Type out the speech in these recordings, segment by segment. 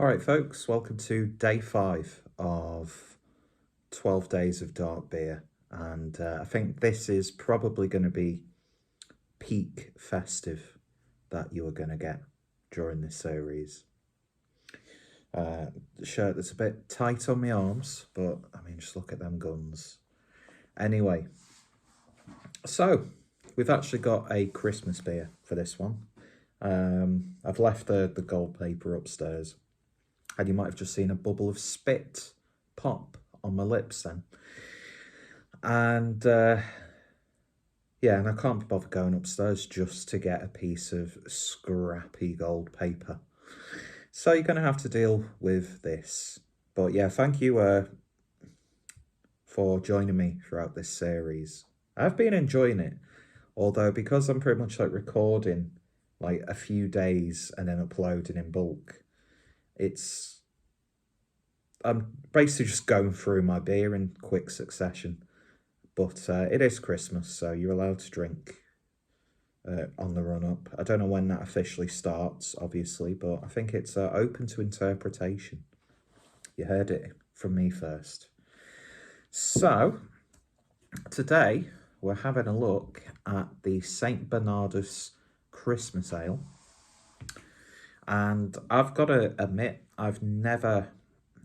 All right, folks, welcome to day 5 of 12 days of dark beer. And I think this is probably going to be peak festive that you are going to get during this series. The shirt that's a bit tight on my arms, but I mean, just look at them guns. Anyway, so we've actually got a Christmas beer for this one. I've left the gold paper upstairs. And you might have just seen a bubble of spit pop on my lips then. And yeah, and I can't be bothered going upstairs just to get a piece of scrappy gold paper. So you're going to have to deal with this. But yeah, thank you for joining me throughout this series. I've been enjoying it. Although because I'm pretty much like recording like a few days and then uploading in bulk, I'm basically just going through my beer in quick succession. But it is Christmas, so you're allowed to drink on the run-up. I don't know when that officially starts, obviously, but I think it's open to interpretation. You heard it from me first. So, today we're having a look at the St.Bernardus Christmas Ale. And I've got to admit, I've never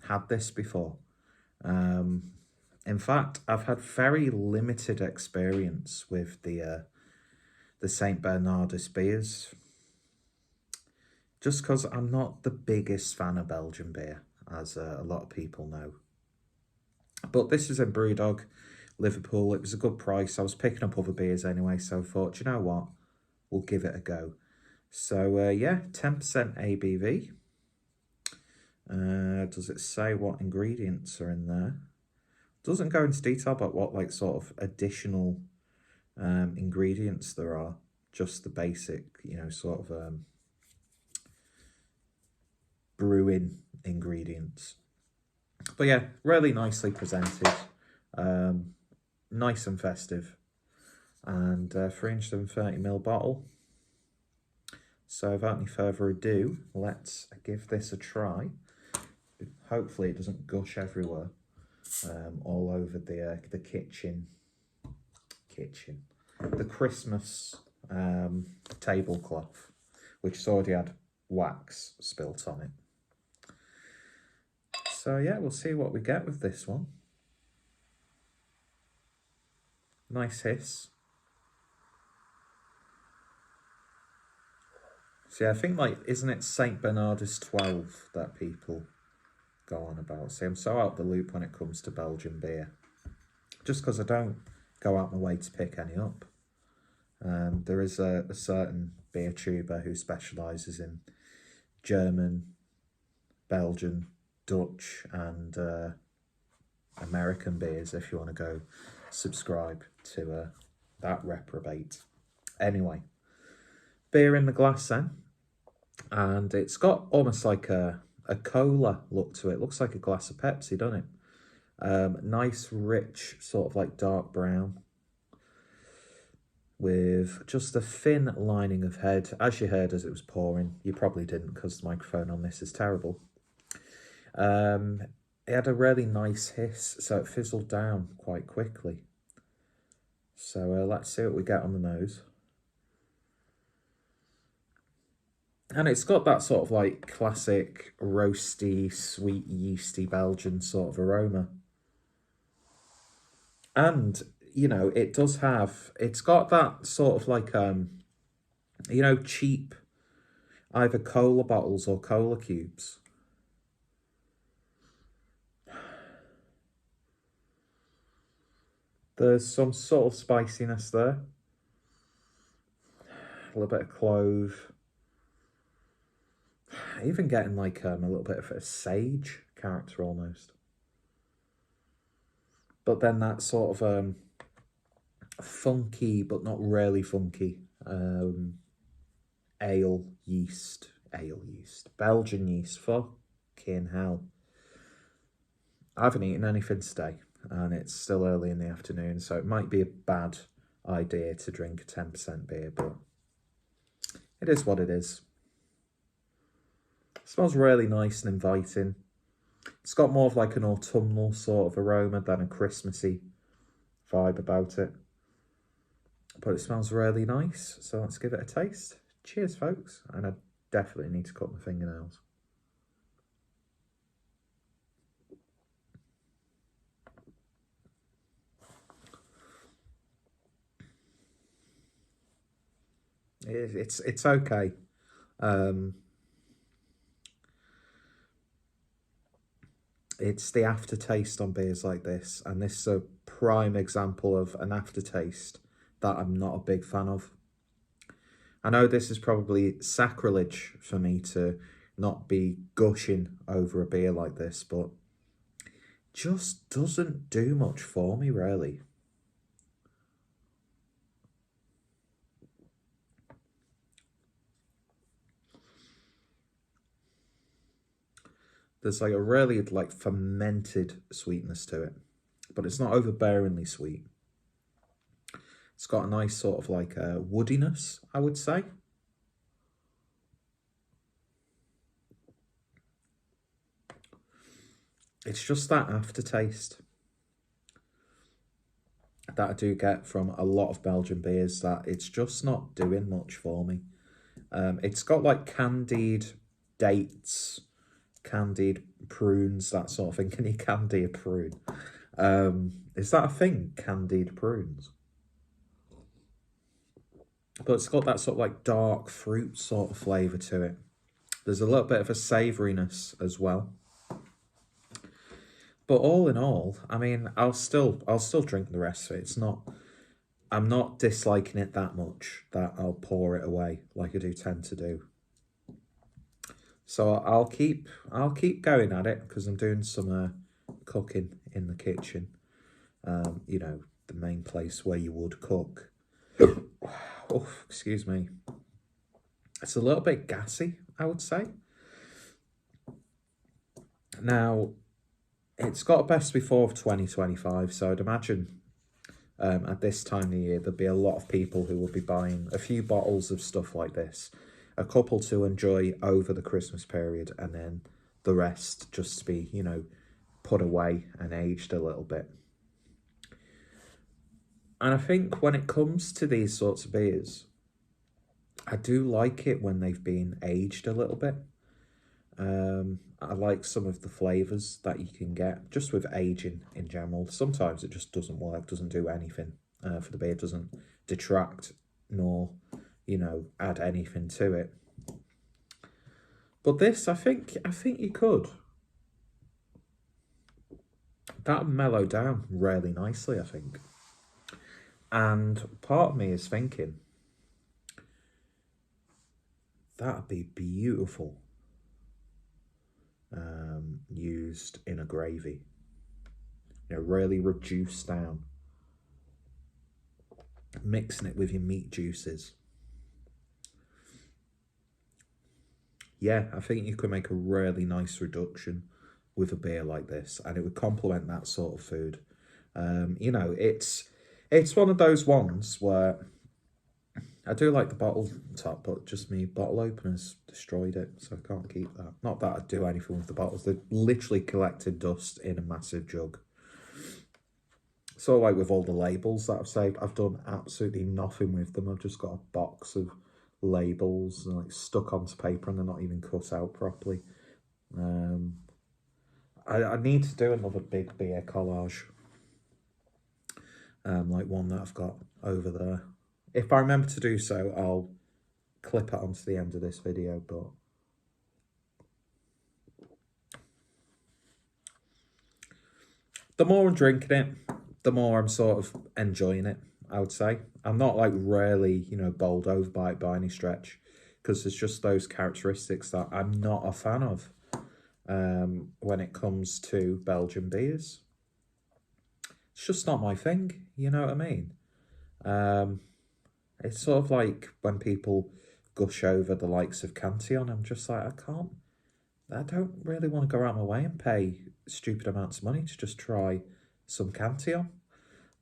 had this before. In fact, I've had very limited experience with the St.Bernardus beers, just because I'm not the biggest fan of Belgian beer, as a lot of people know. But this is in Brewed, Liverpool. It was a good price. I was picking up other beers anyway, so I thought, you know what, we'll give it a go. So yeah, 10% ABV. Does it say what ingredients are in there? Doesn't go into detail about what like sort of additional ingredients there are. Just the basic, you know, sort of brewing ingredients. But yeah, really nicely presented. Nice and festive. And 330ml bottle. So without any further ado, let's give this a try. Hopefully it doesn't gush everywhere, all over the kitchen, the Christmas tablecloth, which has already had wax spilt on it. So yeah, we'll see what we get with this one. Nice hiss. So yeah, I think like, isn't it St.Bernardus 12 that people go on about? See, I'm so out the loop when it comes to Belgian beer, just because I don't go out my way to pick any up. There is a certain beer tuber who specialises in German, Belgian, Dutch and American beers, if you want to go subscribe to that reprobate. Anyway, beer in the glass then, and it's got almost like a cola look to it. Looks like a glass of Pepsi, doesn't it? Nice, rich, sort of like dark brown, with just a thin lining of head. As you heard as it was pouring, you probably didn't because the microphone on this is terrible. It had a really nice hiss, so it fizzled down quite quickly. So let's see what we get on the nose. And it's got that sort of like classic roasty, sweet, yeasty Belgian sort of aroma. And, you know, it does have, it's got that sort of like, you know, cheap either cola bottles or cola cubes. There's some sort of spiciness there. A little bit of clove. Even getting like a little bit of a sage character almost. But then that sort of funky, but not really funky, Belgian yeast, fucking hell. I haven't eaten anything today, and it's still early in the afternoon, so it might be a bad idea to drink a 10% beer, but it is what it is. smells really nice and inviting. It's got more of like an autumnal sort of aroma than a Christmassy vibe about it. But it smells really nice, so let's give it a taste. Cheers, folks. And I definitely need to cut my fingernails. It's okay. It's the aftertaste on beers like this, and this is a prime example of an aftertaste that I'm not a big fan of. I know this is probably sacrilege for me to not be gushing over a beer like this, but just doesn't do much for me, really. There's like a really like fermented sweetness to it, but it's not overbearingly sweet. It's got a nice sort of like a woodiness, I would say. It's just that aftertaste that I do get from a lot of Belgian beers that it's just not doing much for me. It's got like candied dates, candied prunes, that sort of thing. Can you candy a prune? Is that a thing, candied prunes? But it's got that sort of like dark fruit sort of flavour to it. There's a little bit of a savouriness as well. But all in all, I mean, I'll still drink the rest of it. It's not, I'm not disliking it that much that I'll pour it away like I do tend to do. So I'll keep going at it because I'm doing some cooking in the kitchen. You know, the main place where you would cook. Oh, excuse me. It's a little bit gassy, I would say. Now, it's got a best before of 2025, so I'd imagine at this time of the year there'd be a lot of people who will be buying a few bottles of stuff like this, a couple to enjoy over the Christmas period, and then the rest just to be, you know, put away and aged a little bit. And I think when it comes to these sorts of beers, I do like it when they've been aged a little bit. I like some of the flavours that you can get just with aging in general. Sometimes it just doesn't work, doesn't do anything for the beer, doesn't detract nor, you know, add anything to it. But this, I think you could. That'll mellow down really nicely, I think. And part of me is thinking, that'd be beautiful used in a gravy. You know, really reduced down. Mixing it with your meat juices. Yeah, I think you could make a really nice reduction with a beer like this, and it would complement that sort of food. You know, it's one of those ones where I do like the bottle top, but just me bottle openers destroyed it, so I can't keep that. Not that I'd do anything with the bottles. They literally collected dust in a massive jug. So like with all the labels that I've saved, I've done absolutely nothing with them. I've just got a box of labels and like stuck onto paper, and they're not even cut out properly. I need to do another big beer collage, like one that I've got over there. If I remember to do so, I'll clip it onto the end of this video, but the more I'm drinking it, the more I'm sort of enjoying it, I would say. I'm not like really, you know, bowled over by it by any stretch, because there's just those characteristics that I'm not a fan of when it comes to Belgian beers. It's just not my thing, you know what I mean? It's sort of like when people gush over the likes of Cantillon, I'm just like, I don't really want to go out my way and pay stupid amounts of money to just try some Cantillon.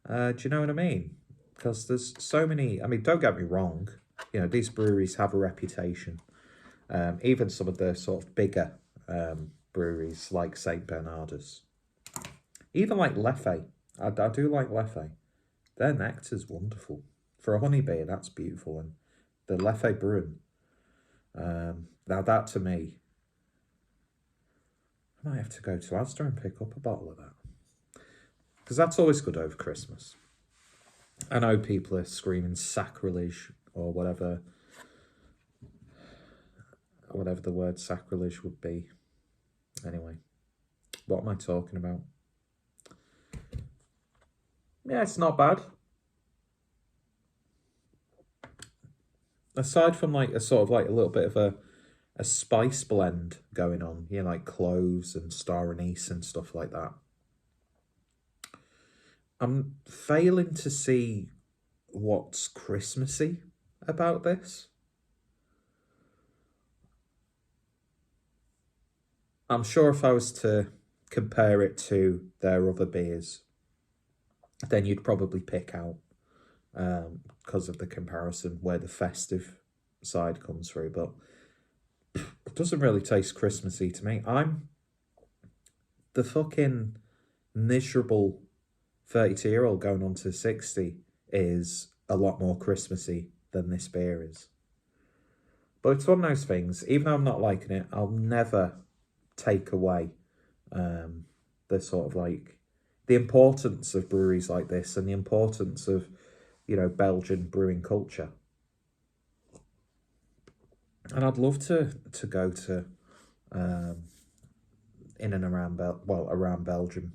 Do you know what I mean? Because there's so many, I mean, don't get me wrong, you know, these breweries have a reputation. Even some of the sort of bigger breweries like St.Bernardus. Even like Leffe. I do like Leffe. Their nectar's wonderful. For a honey beer, that's beautiful. And the Leffe Brewing. Now that to me, I might have to go to Asda and pick up a bottle of that. Because that's always good over Christmas. I know people are screaming sacrilege or whatever the word sacrilege would be. Anyway, what am I talking about? Yeah, it's not bad. Aside from like a sort of like a little bit of a spice blend going on, you know, like cloves and star anise and stuff like that. I'm failing to see what's Christmassy about this. I'm sure if I was to compare it to their other beers, then you'd probably pick out, because of the comparison, where the festive side comes through. But it doesn't really taste Christmassy to me. I'm the fucking miserable 32-year-old going on to 60 is a lot more Christmassy than this beer is. But it's one of those things, even though I'm not liking it, I'll never take away the sort of like the importance of breweries like this and the importance of, you know, Belgian brewing culture. And I'd love to go to in and around around Belgium,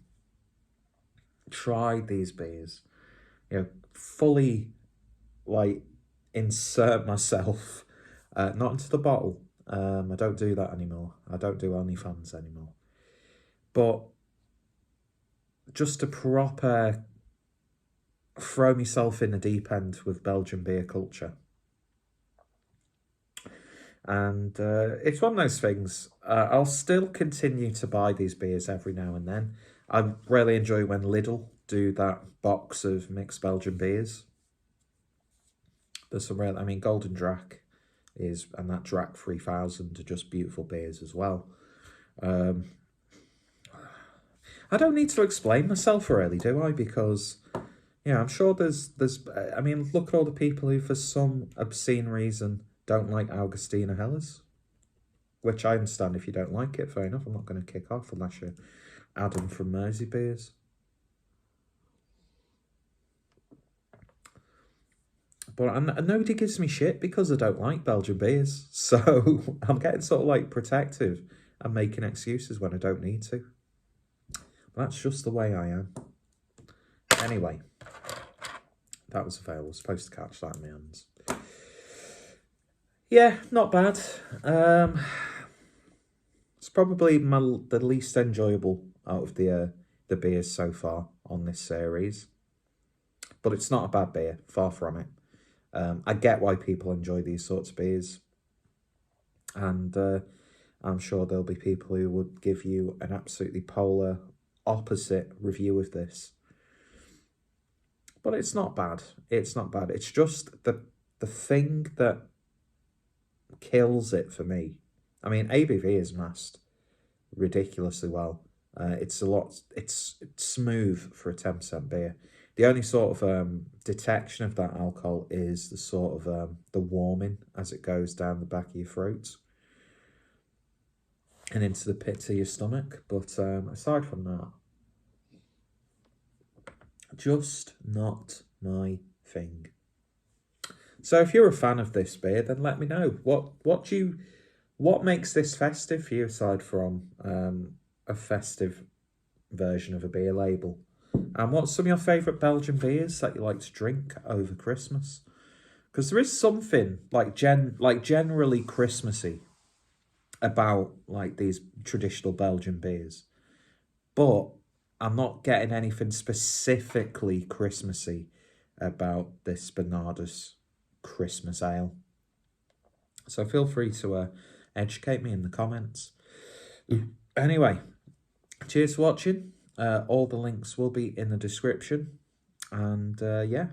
try these beers, you know, fully like insert myself not into the bottle. I don't do that anymore. I don't do OnlyFans anymore. But just to proper throw myself in the deep end with Belgian beer culture. And it's one of those things. I'll still continue to buy these beers every now and then. I really enjoy when Lidl do that box of mixed Belgian beers. There's some real, I mean, Golden Drac is, and that Drac 3000 are just beautiful beers as well. I don't need to explain myself really, do I? Because, yeah, I'm sure there's, I mean, look at all the people who for some obscene reason don't like Augustina Helles. Which I understand if you don't like it, fair enough. I'm not going to kick off unless you're Adam from Mersey Beers. But and nobody gives me shit because I don't like Belgian beers. So I'm getting sort of like protective and making excuses when I don't need to. But that's just the way I am. Anyway, that was a fail. I was supposed to catch that in my hands. Yeah, not bad. It's probably the least enjoyable out of the beers so far on this series. But it's not a bad beer, far from it. I get why people enjoy these sorts of beers. And I'm sure there'll be people who would give you an absolutely polar opposite review of this. But it's not bad. It's not bad. It's just the thing that kills it for me. I mean, ABV is masked ridiculously well. It's smooth for a 10% beer. The only sort of detection of that alcohol is the sort of the warming as it goes down the back of your throat and into the pit of your stomach. But aside from that, just not my thing. So if you're a fan of this beer, then let me know. What makes this festive for you aside from a festive version of a beer label? And what's some of your favourite Belgian beers that you like to drink over Christmas? Because there is something like generally Christmassy about like these traditional Belgian beers. But I'm not getting anything specifically Christmassy about this Bernardus Christmas ale. So feel free to educate me in the comments. Anyway, cheers for watching. All the links will be in the description. And yeah,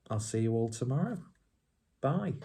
I'll see you all tomorrow. Bye.